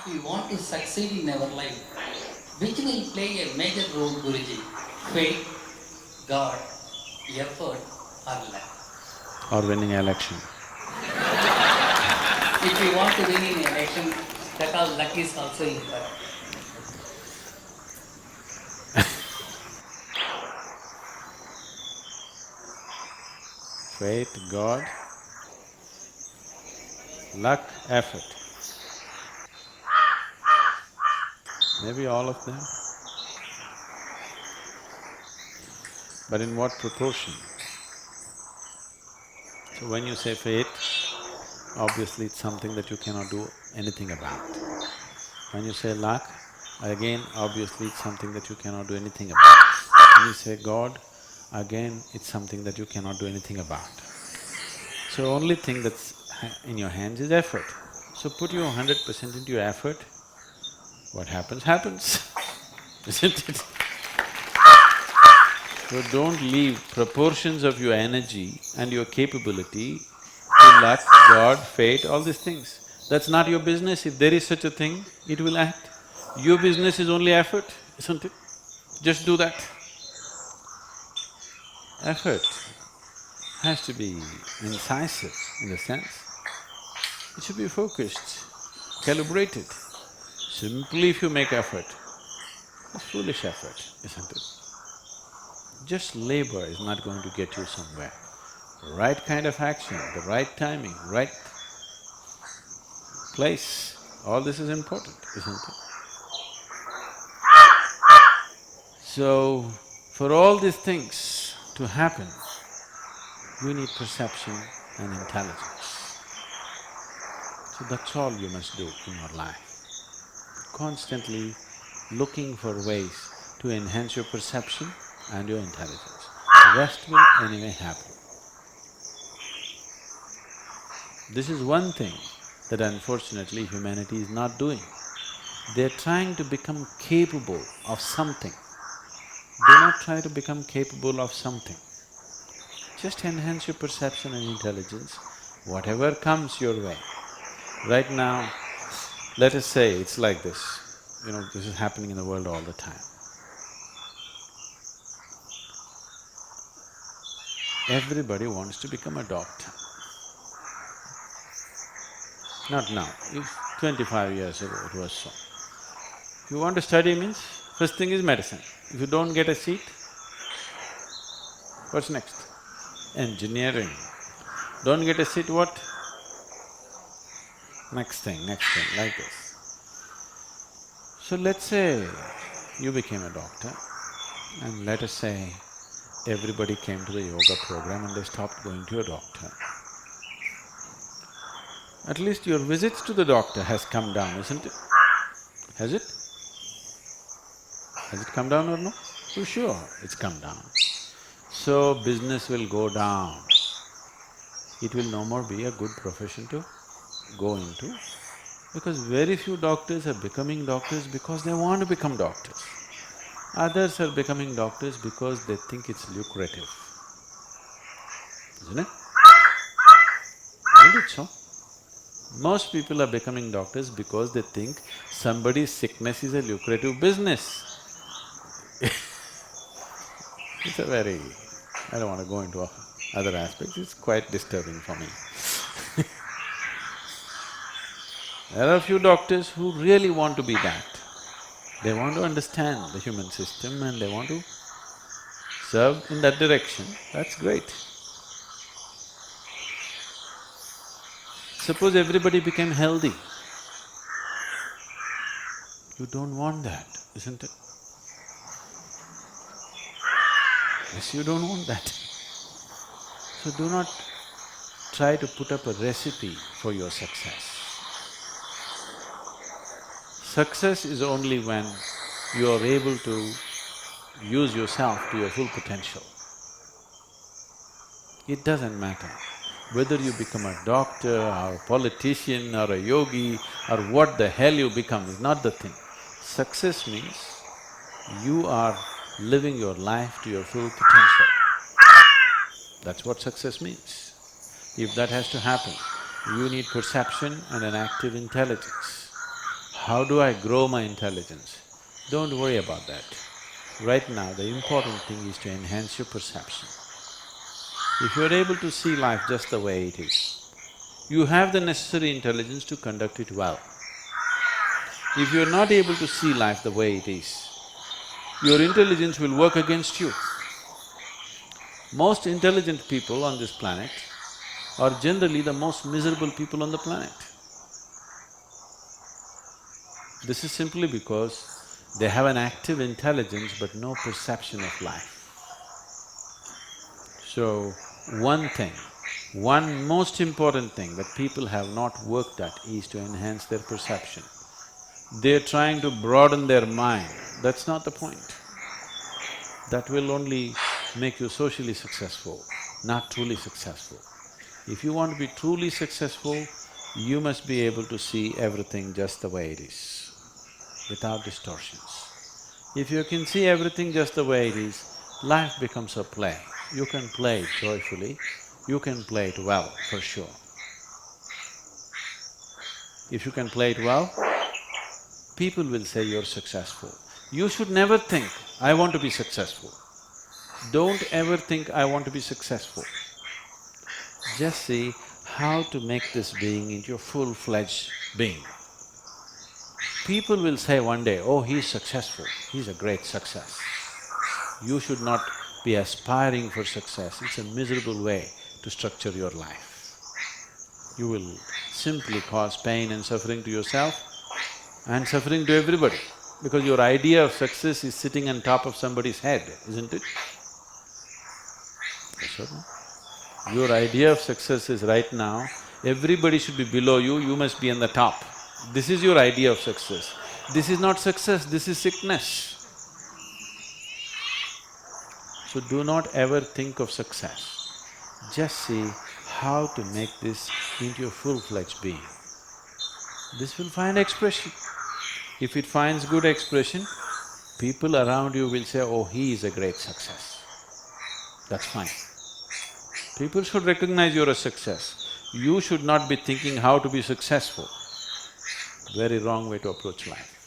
if we want to succeed in our life, which will play a major role, Guruji? Faith, God, effort, or luck? Or winning an election. If we want to win in election, that all luck is also important. Faith, God, luck, effort. Maybe all of them. But in what proportion? So when you say faith, obviously it's something that you cannot do anything about. When you say luck, again obviously it's something that you cannot do anything about. When you say God, again it's something that you cannot do anything about. So only thing that's in your hands is effort. So put your 100% into your effort, what happens, happens, isn't it? So don't leave proportions of your energy and your capability to luck, God, fate, all these things. That's not your business. If there is such a thing, it will act. Your business is only effort, isn't it? Just do that. Effort has to be incisive in the sense, it should be focused, calibrated. Simply if you make effort, it's foolish effort, isn't it? Just labor is not going to get you somewhere. Right kind of action, the right timing, right place, all this is important, isn't it? So, for all these things to happen, you need perception and intelligence. So that's all you must do in your life. Constantly looking for ways to enhance your perception and your intelligence. The rest will anyway happen. This is one thing that unfortunately humanity is not doing. They're trying to become capable of something. Do not try to become capable of something. Just enhance your perception and intelligence, whatever comes your way. Right now, let us say it's like this, this is happening in the world all the time. Everybody wants to become a doctor. Not now, if 25 years ago it was so. If you want to study means, first thing is medicine. If you don't get a seat, what's next? Engineering. Don't get a seat, what? Next thing, like this. So let's say you became a doctor and let us say everybody came to the yoga program and they stopped going to a doctor. At least your visits to the doctor has come down, isn't it? Has it? Has it come down or no? For sure, it's come down. So business will go down. It will no more be a good profession to go into, because very few doctors are becoming doctors because they want to become doctors. Others are becoming doctors because they think it's lucrative, isn't it? Isn't it so? Most people are becoming doctors because they think somebody's sickness is a lucrative business. It's a very… I don't want to go into other aspects, it's quite disturbing for me. There are a few doctors who really want to be that. They want to understand the human system and they want to serve in that direction, that's great. Suppose everybody became healthy, you don't want that, isn't it? Yes, you don't want that. So do not try to put up a recipe for your success. Success is only when you are able to use yourself to your full potential. It doesn't matter whether you become a doctor or a politician or a yogi or what the hell you become is not the thing. Success means you are living your life to your full potential. That's what success means. If that has to happen, you need perception and an active intelligence. how do I grow my intelligence? Don't worry about that. Right now, the important thing is to enhance your perception. If you're able to see life just the way it is, you have the necessary intelligence to conduct it well. If you're not able to see life the way it is, your intelligence will work against you. Most intelligent people on this planet are generally the most miserable people on the planet. This is simply because they have an active intelligence but no perception of life. So, one most important thing that people have not worked at is to enhance their perception. They're trying to broaden their mind, that's not the point. That will only make you socially successful, not truly successful. If you want to be truly successful, you must be able to see everything just the way it is, without distortions. If you can see everything just the way it is, life becomes a play. You can play it joyfully, you can play it well, for sure. If you can play it well, people will say you're successful. You should never think, I want to be successful. Don't ever think, I want to be successful. Just see how to make this being into a full-fledged being. People will say one day, oh, he's successful, he's a great success. You should not be aspiring for success, it's a miserable way to structure your life. You will simply cause pain and suffering to yourself and suffering to everybody, because your idea of success is sitting on top of somebody's head, isn't it? Yes or no? Your idea of success is right now, everybody should be below you, you must be on the top. This is your idea of success. This is not success, this is sickness. So do not ever think of success. Just see how to make this into a full-fledged being. This will find expression. If it finds good expression, people around you will say, oh, he is a great success. That's fine. People should recognize you're a success. You should not be thinking how to be successful. Very wrong way to approach life.